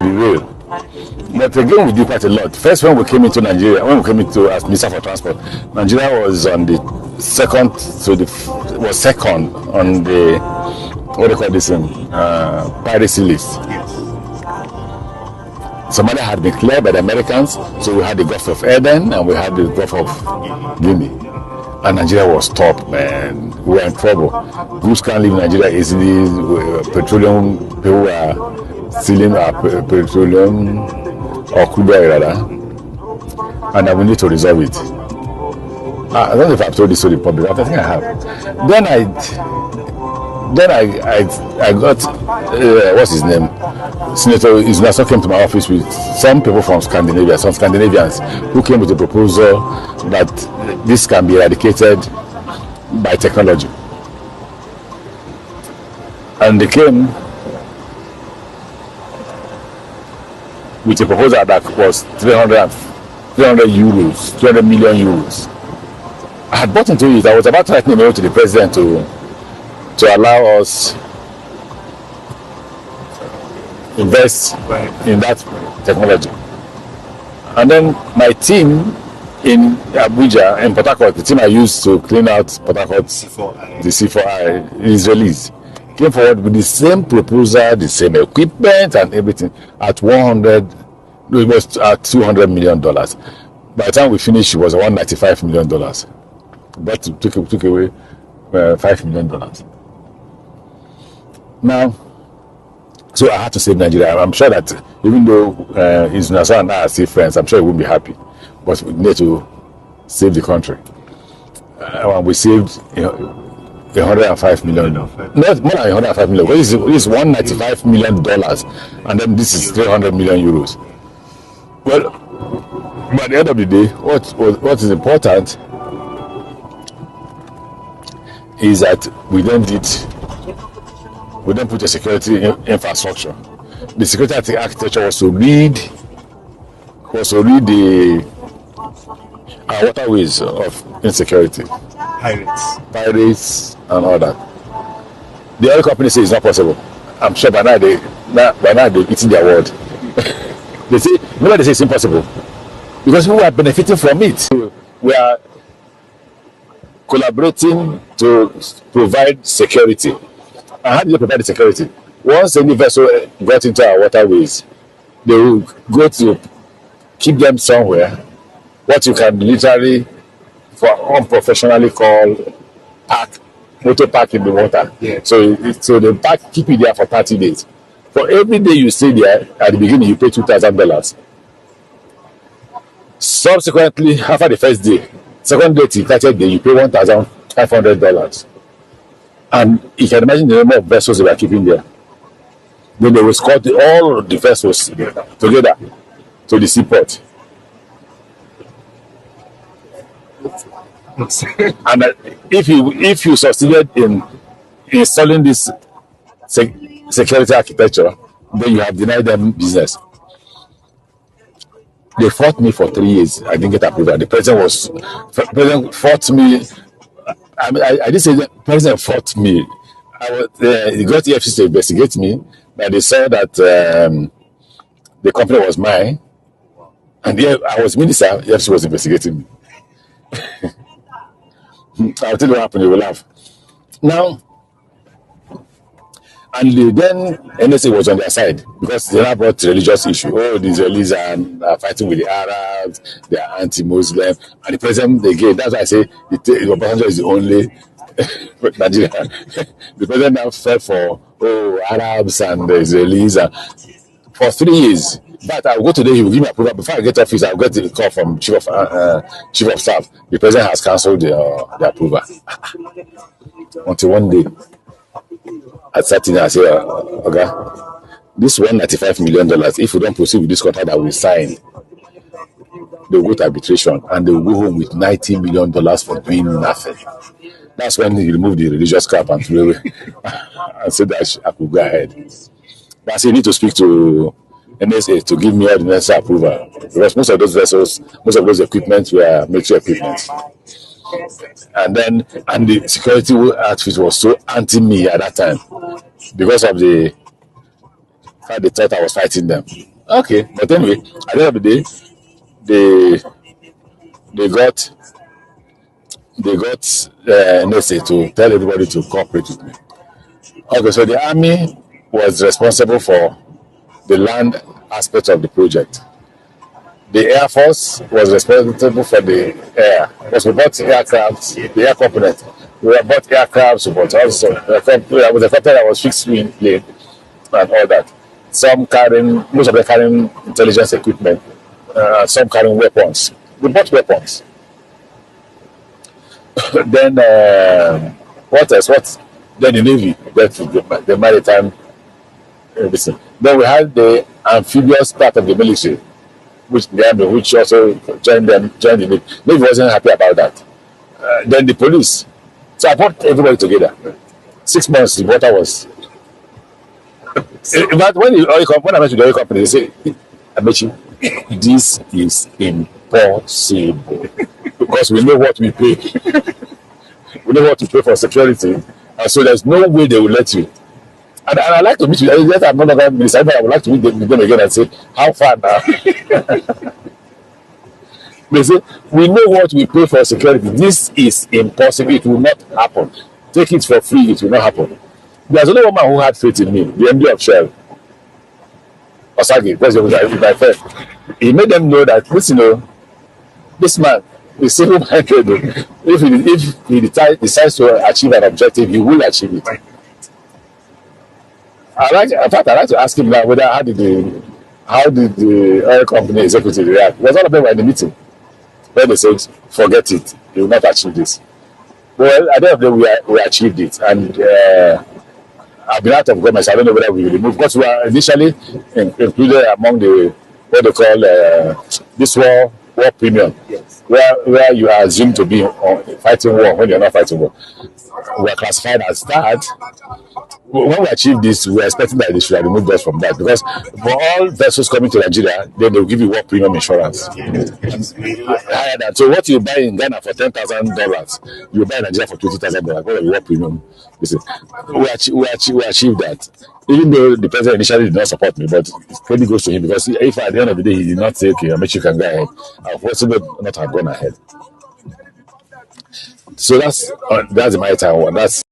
be real. But again, we did quite a lot. First, when we came into Nigeria, when we came into as Minister for Transport, Nigeria was on the second on the what do you call this thing? Piracy list. Somalia had been cleared by the Americans, so we had the Gulf of Aden and we had the Gulf of Guinea. And Nigeria was top, man. We were in trouble. Goods can't leave Nigeria easily. Petroleum, people were stealing our petroleum or crude oil rather. And we need to resolve it. I don't know if I've told this to the public, but I think I have. Then I got what's his name? Senator Ismail came to my office with some people from Scandinavia, some Scandinavians who came with a proposal that this can be eradicated by technology. And they came with a proposal that was 300 million euros. I had bought into it. I was about to write an email to the president to allow us invest in that technology. And then my team in Abuja, in Port Harcourt, the team I used to clean out Port Harcourt, the C4I, Israelis, came forward with the same proposal, the same equipment and everything at $200 million. By the time we finished, it was $195 million. But took away $5 million. Now, so I had to save Nigeria. I'm sure that even though Nasa and I are still friends, I'm sure he won't be happy. But we need to save the country. We saved $105 million. Not more than $105 million. This is $195 million, and then this is 300 million euros. Well, by the end of the day, what is important is that we then put a security infrastructure. The security architecture was to read our waterways of insecurity, pirates, and all that. The oil company says it's not possible. I'm sure by now they've eaten their word. They say it's impossible because we are benefiting from it. We are collaborating to provide security. And how do you provide the security? Once any vessel got into our waterways, they will go to keep them somewhere, what you can literally, for unprofessionally call motor park in the water. Yeah. So they keep it there for 30 days. For every day you stay there, at the beginning you pay $2,000. Subsequently, after the first day, second day till 30th day, you pay $1,500. And you can imagine the number of vessels they were keeping there. Then they will escort all the vessels together to the seaport. And if you succeeded in installing this security architecture, then you have denied them business. They fought me for 3 years. I didn't get approval. The president fought me. I didn't say the president fought me. He got the EFCC to investigate me, but they saw that the company was mine, and I was minister. The EFCC was investigating me. I'll tell you what happened. You will laugh. Now, and then NSA was on their side because they now brought religious issue. Oh, the Israelis are fighting with the Arabs, they are anti-Muslim, and the president again. That's why I say Obasanjo is the only Nigerian. The president now fought for Arabs and the Israelis for 3 years. But I'll go today. He will give me approval. Before I get to office, I'll get the call from chief of staff. The president has cancelled the approval. Until one day, I sat in and I said, okay, this $195 million, if we don't proceed with this contract that we signed, they will go to arbitration and they will go home with $90 million for doing nothing. That's when he removed the religious cap and threw away and said that I could go ahead. But I said, you need to speak to NSA to give me all the necessary approval because most of those vessels, most of those equipment were military equipment. And the security outfit was so anti me at that time because of the fact, they thought I was fighting them. Okay, but anyway, at the end of the day, they they got NSA to tell everybody to cooperate with me. Okay, so the army was responsible for the land aspect of the project. The Air Force was responsible for the air. Because we bought aircraft, the air component. We bought aircraft, we bought also there was a company that was fixed wing plane and all that. Most of them carrying intelligence equipment, some carrying weapons. We bought weapons. Then what else? Then the Navy, the maritime everything. Then we had the amphibious part of the military, which also joined the Navy. Navy wasn't happy about that. Then the police. So I brought everybody together. 6 months, the water was. But when I went to the oil company, they say, Amaechi, this is impossible. Because we know what we pay. We know what to pay for security. And so there's no way they will let you. And I like to meet you. I'm not going to minister, but I would like to meet them again and say, how far now? They say, we know what we pay for security. This is impossible. It will not happen. Take it for free. It will not happen. There's only one man who had faith in me, the MD of Shell, Osagi, that's my friend. He made them know that, this man is single-minded. If he decides to achieve an objective, he will achieve it. In fact, I'd like to ask him now whether how did the oil company executive react? Because all of them were in the meeting when they said, forget it, you will not achieve this. Well, at the end of the day, we achieved it. And I've been out of government, so I don't know whether we will remove, because we are initially included among the, what they call this war premium, yes, where you are assumed to be fighting war when you're not fighting war. We are classified as that. When we achieve this, we are expecting that they should have removed us from that, because for all vessels coming to Nigeria, then they'll give you war premium insurance. So what you buy in Ghana for $10,000, you buy in Nigeria for $20,000. What are the war premium? We achieved that. Even though the president initially did not support me, but credit goes to him, because if at the end of the day he did not say, okay, Amaechi, you can go ahead, I would possibly not have gone ahead. So that's the maritime one. That's